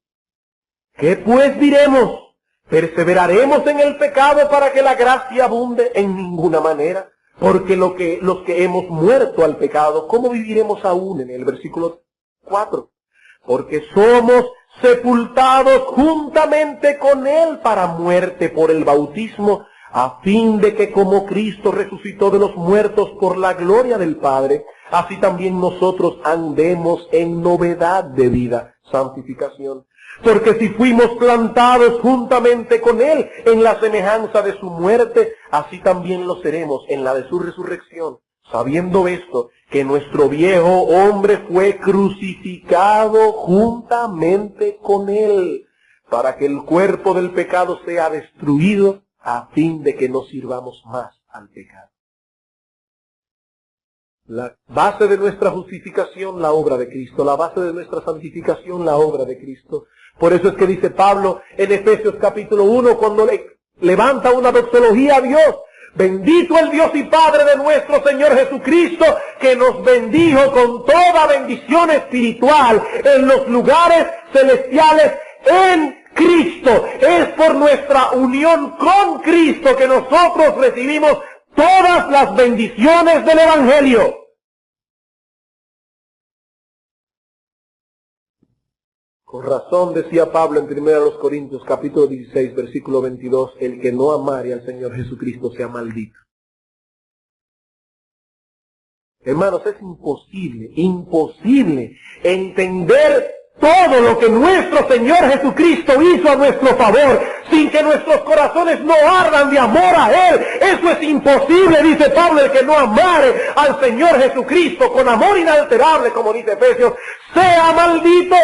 ¿qué pues diremos? ¿Perseveraremos en el pecado para que la gracia abunde? En ninguna manera. Porque los que hemos muerto al pecado, ¿cómo viviremos aún? En el versículo 4. Porque somos sepultados juntamente con Él para muerte por el bautismo, a fin de que como Cristo resucitó de los muertos por la gloria del Padre, así también nosotros andemos en novedad de vida, santificación. Porque si fuimos plantados juntamente con Él en la semejanza de su muerte, así también lo seremos en la de su resurrección, sabiendo esto, que nuestro viejo hombre fue crucificado juntamente con Él, para que el cuerpo del pecado sea destruido, a fin de que no sirvamos más al pecado. La base de nuestra justificación, la obra de Cristo. La base de nuestra santificación, la obra de Cristo. Por eso es que dice Pablo en Efesios capítulo 1, cuando levanta una doxología a Dios: bendito el Dios y Padre de nuestro Señor Jesucristo, que nos bendijo con toda bendición espiritual en los lugares celestiales en Cristo. Es por nuestra unión con Cristo que nosotros recibimos todas las bendiciones del Evangelio. Con razón decía Pablo en 1 Corintios capítulo 16, versículo 22, el que no amare al Señor Jesucristo sea maldito. Hermanos, es imposible entender todo lo que nuestro Señor Jesucristo hizo a nuestro favor, sin que nuestros corazones no ardan de amor a Él. Eso es imposible, dice Pablo, el que no amare al Señor Jesucristo con amor inalterable, como dice Efesios, sea maldito.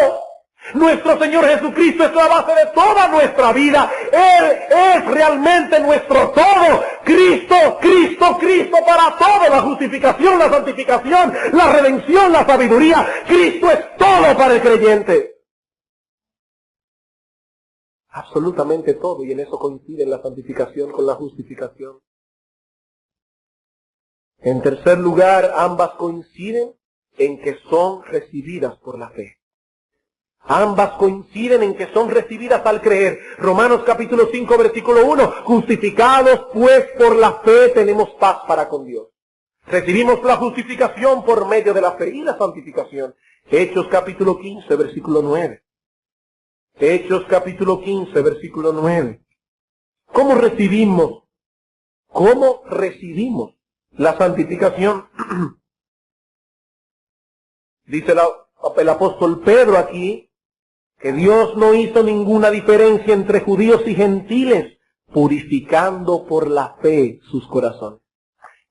Nuestro Señor Jesucristo es la base de toda nuestra vida. Él es realmente nuestro todo. Cristo, Cristo, Cristo para todo. La justificación, la santificación, la redención, la sabiduría. Cristo es todo para el creyente. Absolutamente todo. Y en eso coincide la santificación con la justificación. En tercer lugar, ambas coinciden en que son recibidas por la fe. Ambas coinciden en que son recibidas al creer. Romanos capítulo 5, versículo 1. Justificados pues por la fe tenemos paz para con Dios. Recibimos la justificación por medio de la fe y la santificación. Hechos capítulo 15, versículo 9. Hechos capítulo 15, versículo 9. ¿Cómo recibimos? ¿Cómo recibimos la santificación? Dice el apóstol Pedro aquí, que Dios no hizo ninguna diferencia entre judíos y gentiles, purificando por la fe sus corazones.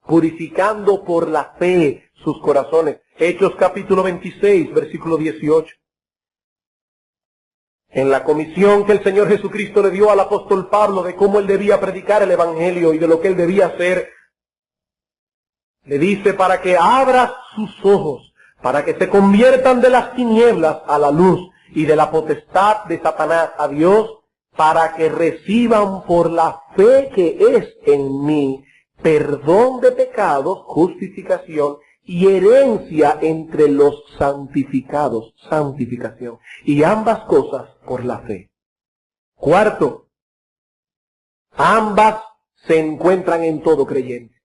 Purificando por la fe sus corazones. Hechos capítulo 26, versículo 18. En la comisión que el Señor Jesucristo le dio al apóstol Pablo de cómo él debía predicar el Evangelio y de lo que él debía hacer, le dice: para que abras sus ojos, para que se conviertan de las tinieblas a la luz y de la potestad de Satanás a Dios, para que reciban por la fe que es en mí perdón de pecados, justificación y herencia entre los santificados, santificación. Y ambas cosas por la fe. Cuarto, ambas se encuentran en todo creyente.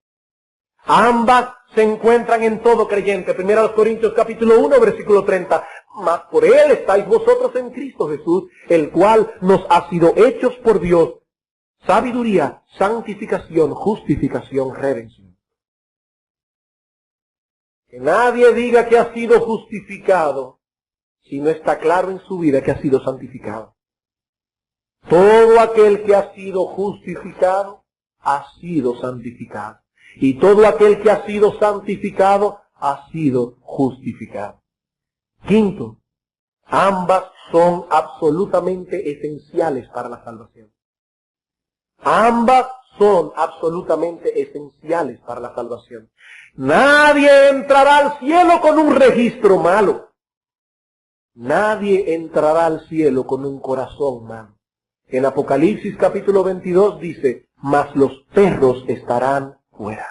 Ambas se encuentran en todo creyente. 1 Corintios capítulo 1, versículo 30. Mas por Él estáis vosotros en Cristo Jesús, el cual nos ha sido hechos por Dios sabiduría, santificación, justificación, redención. Que nadie diga que ha sido justificado si no está claro en su vida que ha sido santificado. Todo aquel que ha sido justificado ha sido santificado. Y todo aquel que ha sido santificado ha sido justificado. Quinto, ambas son absolutamente esenciales para la salvación. Ambas son absolutamente esenciales para la salvación. Nadie entrará al cielo con un registro malo. Nadie entrará al cielo con un corazón malo. En Apocalipsis capítulo 22 dice: mas los perros estarán fuera.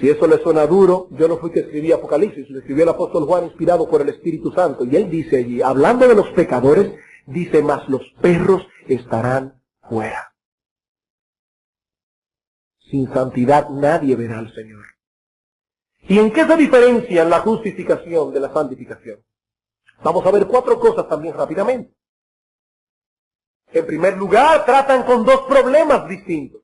Si eso le suena duro, yo no fui que escribí Apocalipsis, lo escribió el apóstol Juan inspirado por el Espíritu Santo. Y él dice allí, hablando de los pecadores, dice, mas los perros estarán fuera. Sin santidad nadie verá al Señor. ¿Y en qué se diferencian la justificación de la santificación? Vamos a ver 4 cosas también rápidamente. En primer lugar, tratan con 2 problemas distintos.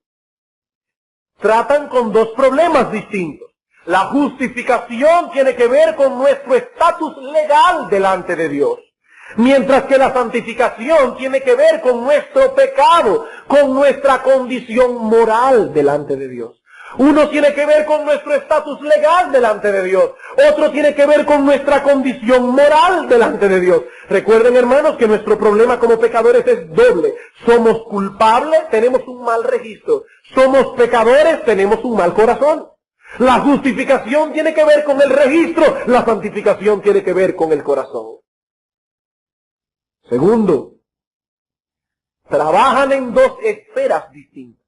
La justificación tiene que ver con nuestro estatus legal delante de Dios, mientras que la santificación tiene que ver con nuestro pecado, con nuestra condición moral delante de Dios. Uno tiene que ver con nuestro estatus legal delante de Dios. Otro tiene que ver con nuestra condición moral delante de Dios. Recuerden, hermanos, que nuestro problema como pecadores es doble. Somos culpables, tenemos un mal registro. Somos pecadores, tenemos un mal corazón. La justificación tiene que ver con el registro. La santificación tiene que ver con el corazón. Segundo, trabajan en 2 esferas distintas.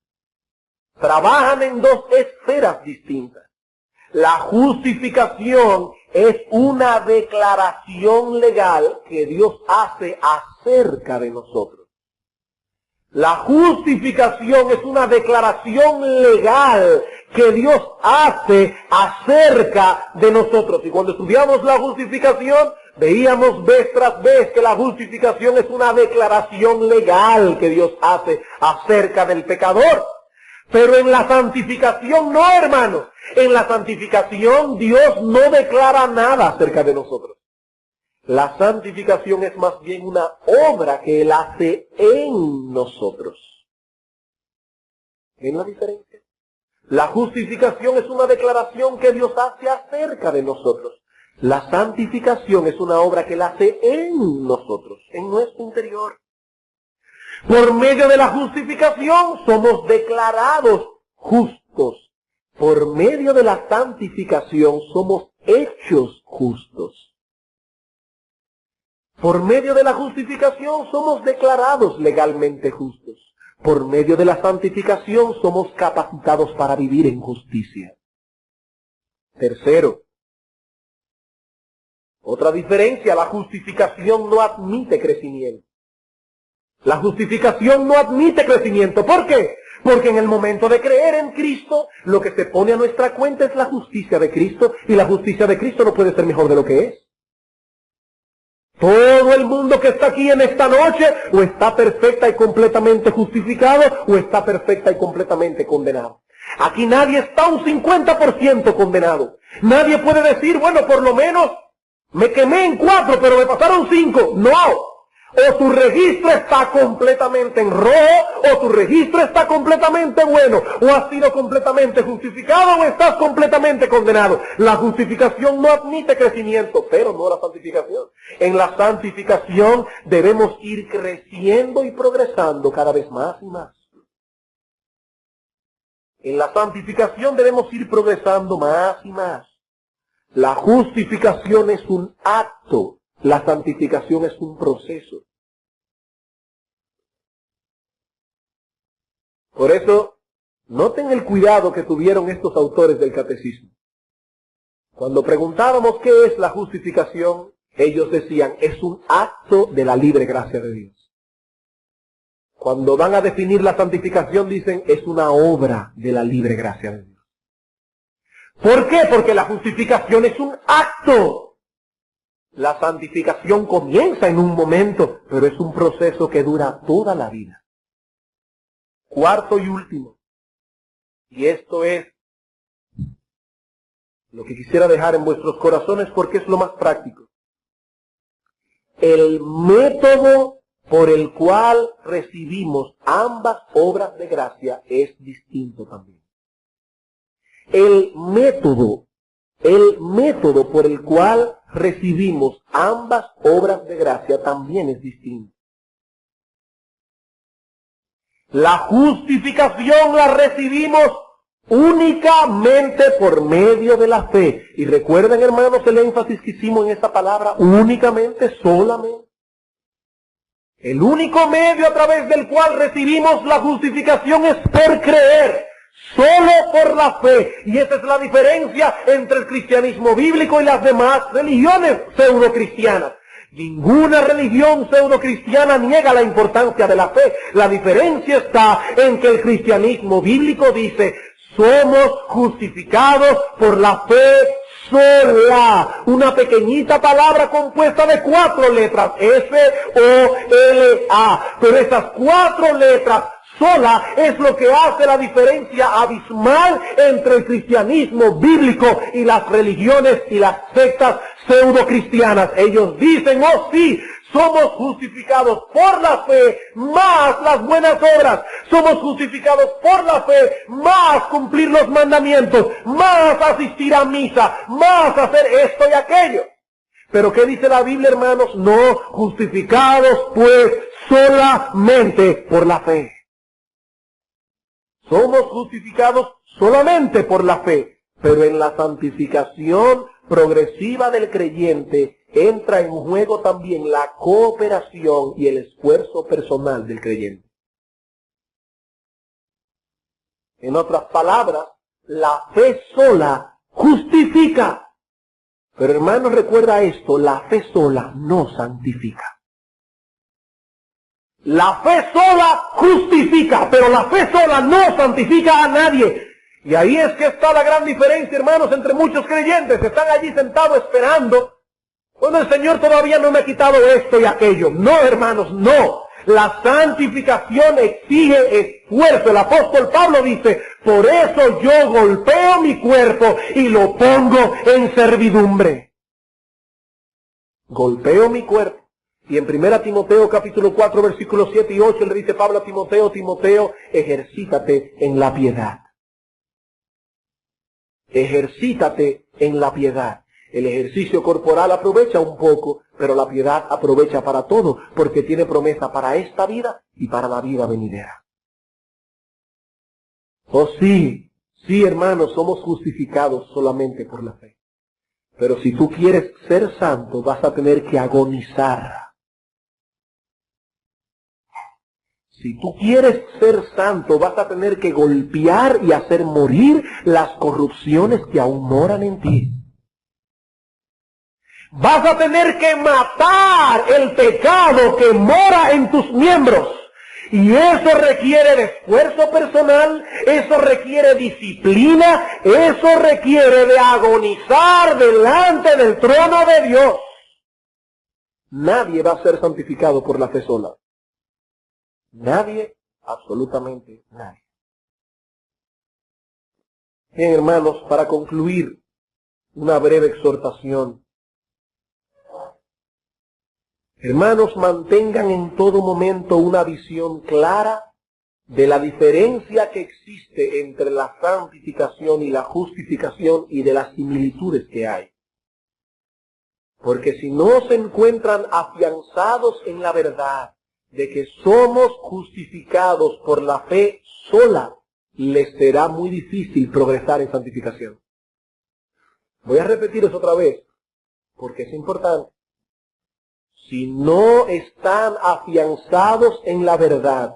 La justificación es una declaración legal que Dios hace acerca de nosotros. La justificación es una declaración legal que Dios hace acerca de nosotros. Y cuando estudiamos la justificación, veíamos vez tras vez que la justificación es una declaración legal que Dios hace acerca del pecador. Pero en la santificación no, hermanos. En la santificación Dios no declara nada acerca de nosotros. La santificación es más bien una obra que Él hace en nosotros. ¿Ven la diferencia? La justificación es una declaración que Dios hace acerca de nosotros. La santificación es una obra que Él hace en nosotros, en nuestro interior. Por medio de la justificación somos declarados justos. Por medio de la santificación somos hechos justos. Por medio de la justificación somos declarados legalmente justos. Por medio de la santificación somos capacitados para vivir en justicia. Tercero, otra diferencia, la justificación no admite crecimiento. La justificación no admite crecimiento. ¿Por qué? Porque en el momento de creer en Cristo, lo que se pone a nuestra cuenta es la justicia de Cristo, y la justicia de Cristo no puede ser mejor de lo que es. Todo el mundo que está aquí en esta noche, o está perfecta y completamente justificado, o está perfecta y completamente condenado. Aquí nadie está un 50% condenado. Nadie puede decir, bueno, por lo menos me quemé en 4, pero me pasaron 5. No. O tu registro está completamente en rojo, o tu registro está completamente bueno, o has sido completamente justificado, o estás completamente condenado. La justificación no admite crecimiento, pero no la santificación. En la santificación debemos ir creciendo y progresando cada vez más y más. En la santificación debemos ir progresando más y más. La justificación es un acto. La santificación es un proceso. Por eso, noten el cuidado que tuvieron estos autores del catecismo. Cuando preguntábamos qué es la justificación, ellos decían, es un acto de la libre gracia de Dios. Cuando van a definir la santificación, dicen, es una obra de la libre gracia de Dios. ¿Por qué? Porque la justificación es un acto. La santificación comienza en un momento, pero es un proceso que dura toda la vida. Cuarto y último, y esto es lo que quisiera dejar en vuestros corazones porque es lo más práctico. El método por el cual recibimos ambas obras de gracia es distinto también. El método por el cual recibimos ambas obras de gracia también es distinto. La justificación la recibimos únicamente por medio de la fe. Y recuerden, hermanos, el énfasis que hicimos en esta palabra, únicamente, solamente. El único medio a través del cual recibimos la justificación es por creer. solo por la fe. Y esa es la diferencia entre el cristianismo bíblico y las demás religiones pseudocristianas. Ninguna religión pseudocristiana niega la importancia de la fe. La diferencia está en que el cristianismo bíblico dice, somos justificados por la fe sola. Una pequeñita palabra compuesta de 4 letras, S-O-L-A. Pero esas 4 letras sola es lo que hace la diferencia abismal entre el cristianismo bíblico y las religiones y las sectas pseudocristianas. Ellos dicen, oh sí, somos justificados por la fe más las buenas obras. Somos justificados por la fe más cumplir los mandamientos, más asistir a misa, más hacer esto y aquello. Pero ¿qué dice la Biblia, hermanos? No, justificados pues solamente por la fe. Somos justificados solamente por la fe, pero en la santificación progresiva del creyente entra en juego también la cooperación y el esfuerzo personal del creyente. En otras palabras, la fe sola justifica. Pero hermanos, recuerda esto, la fe sola no santifica. La fe sola justifica, pero la fe sola no santifica a nadie. Y ahí es que está la gran diferencia, hermanos, entre muchos creyentes. Están allí sentados esperando. Bueno, el Señor todavía no me ha quitado esto y aquello. No, hermanos, no. La santificación exige esfuerzo. El apóstol Pablo dice, por eso yo golpeo mi cuerpo y lo pongo en servidumbre. Golpeo mi cuerpo. Y en 1 Timoteo capítulo 4 versículos 7 y 8 le dice Pablo a Timoteo, Timoteo, ejercítate en la piedad. Ejercítate en la piedad. El ejercicio corporal aprovecha un poco, pero la piedad aprovecha para todo, porque tiene promesa para esta vida y para la vida venidera. Oh sí, sí hermanos, somos justificados solamente por la fe. Pero si tú quieres ser santo, vas a tener que agonizar. Si tú quieres ser santo, vas a tener que golpear y hacer morir las corrupciones que aún moran en ti. Vas a tener que matar el pecado que mora en tus miembros. Y eso requiere de esfuerzo personal, eso requiere disciplina, eso requiere de agonizar delante del trono de Dios. Nadie va a ser santificado por la fe sola. Nadie, absolutamente nadie. Bien, hermanos, para concluir, una breve exhortación. Hermanos, mantengan en todo momento una visión clara de la diferencia que existe entre la santificación y la justificación y de las similitudes que hay. Porque si no se encuentran afianzados en la verdad de que somos justificados por la fe sola, les será muy difícil progresar en santificación. Voy a repetir eso otra vez, porque es importante. Si no están afianzados en la verdad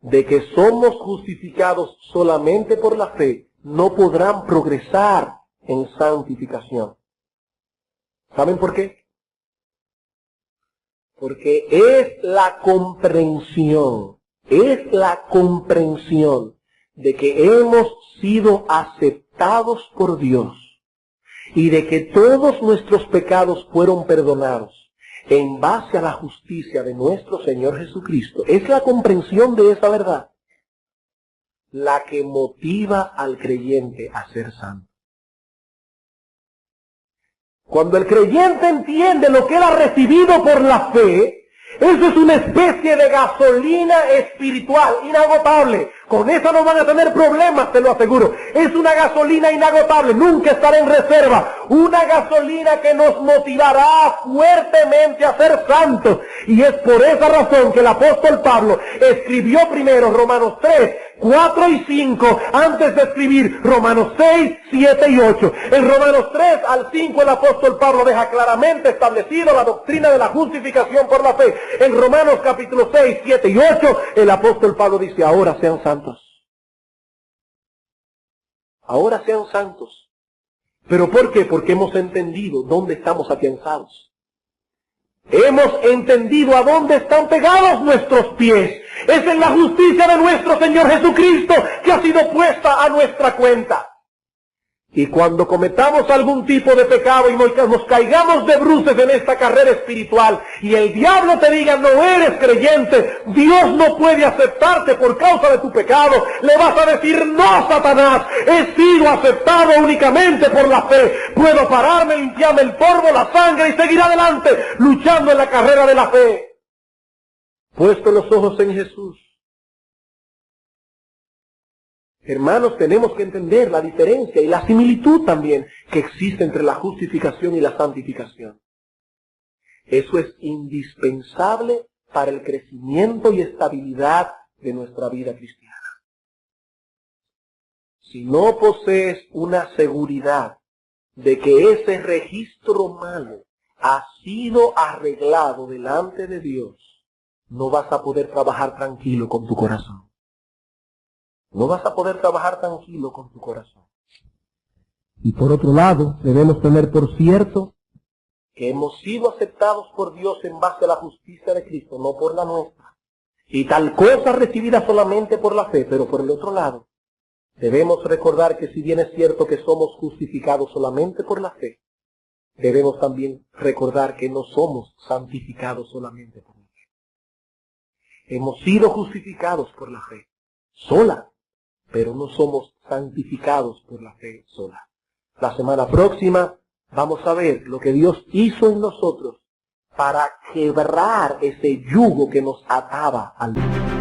de que somos justificados solamente por la fe, no podrán progresar en santificación. ¿Saben por qué? Porque es la comprensión de que hemos sido aceptados por Dios y de que todos nuestros pecados fueron perdonados en base a la justicia de nuestro Señor Jesucristo. Es la comprensión de esa verdad la que motiva al creyente a ser santo. Cuando el creyente entiende lo que él ha recibido por la fe, eso es una especie de gasolina espiritual inagotable. Con eso no van a tener problemas, te lo aseguro. Es una gasolina inagotable, nunca estará en reserva. Una gasolina que nos motivará fuertemente a ser santos. Y es por esa razón que el apóstol Pablo escribió primero Romanos 3, 4 y 5, antes de escribir Romanos 6, 7 y 8. En Romanos 3 al 5 el apóstol Pablo deja claramente establecido la doctrina de la justificación por la fe. En Romanos capítulo 6, 7 y 8 el apóstol Pablo dice, ahora sean santos. Ahora sean santos. ¿Pero por qué? Porque hemos entendido dónde estamos afianzados. Hemos entendido a dónde están pegados nuestros pies. Es en la justicia de nuestro Señor Jesucristo que ha sido puesta a nuestra cuenta. Y cuando cometamos algún tipo de pecado y nos caigamos de bruces en esta carrera espiritual y el diablo te diga no eres creyente, Dios no puede aceptarte por causa de tu pecado, le vas a decir no, Satanás, he sido aceptado únicamente por la fe. Puedo pararme, limpiarme el polvo, la sangre y seguir adelante luchando en la carrera de la fe. Puesto los ojos en Jesús. Hermanos, tenemos que entender la diferencia y la similitud también que existe entre la justificación y la santificación. Eso es indispensable para el crecimiento y estabilidad de nuestra vida cristiana. Si no posees una seguridad de que ese registro malo ha sido arreglado delante de Dios, no vas a poder trabajar tranquilo con tu corazón. No vas a poder trabajar tranquilo con tu corazón. Y por otro lado, debemos tener por cierto que hemos sido aceptados por Dios en base a la justicia de Cristo, no por la nuestra. Y tal cosa recibida solamente por la fe, pero por el otro lado, debemos recordar que si bien es cierto que somos justificados solamente por la fe, debemos también recordar que no somos santificados solamente por la fe. Hemos sido justificados por la fe, sola. Pero no somos santificados por la fe sola. La semana próxima vamos a ver lo que Dios hizo en nosotros para quebrar ese yugo que nos ataba al mundo.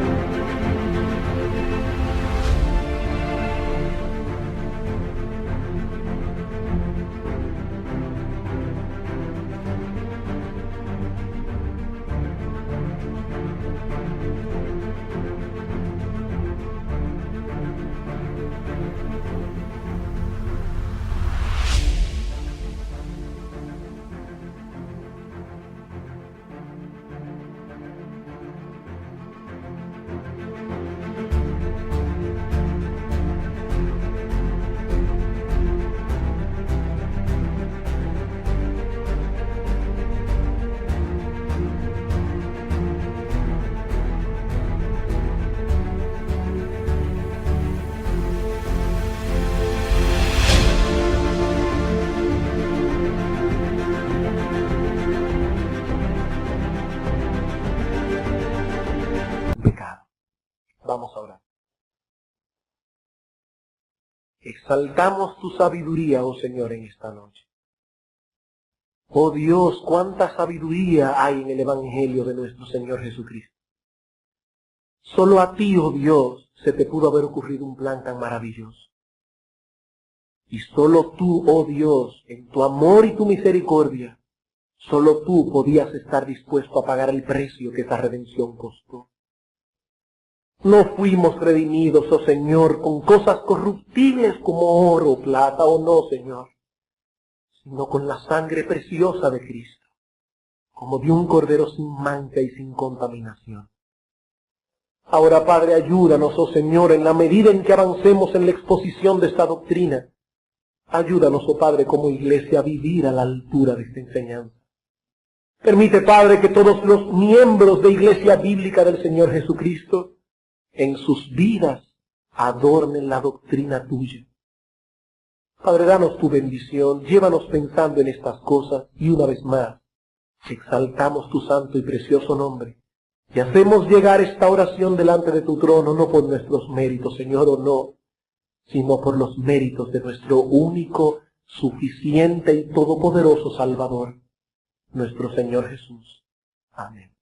Vamos a orar. Exaltamos tu sabiduría, oh Señor, en esta noche. Oh Dios, cuánta sabiduría hay en el Evangelio de nuestro Señor Jesucristo. Solo a ti, oh Dios, se te pudo haber ocurrido un plan tan maravilloso. Y solo tú, oh Dios, en tu amor y tu misericordia, solo tú podías estar dispuesto a pagar el precio que esa redención costó. No fuimos redimidos, oh Señor, con cosas corruptibles como oro, plata o no, Señor, sino con la sangre preciosa de Cristo, como de un cordero sin mancha y sin contaminación. Ahora, Padre, ayúdanos, oh Señor, en la medida en que avancemos en la exposición de esta doctrina. Ayúdanos, oh Padre, como iglesia a vivir a la altura de esta enseñanza. Permite, Padre, que todos los miembros de Iglesia Bíblica del Señor Jesucristo en sus vidas adornen la doctrina tuya. Padre, danos tu bendición, llévanos pensando en estas cosas y una vez más, exaltamos tu santo y precioso nombre y hacemos llegar esta oración delante de tu trono, no por nuestros méritos, Señor, o no, sino por los méritos de nuestro único, suficiente y todopoderoso Salvador, nuestro Señor Jesús. Amén.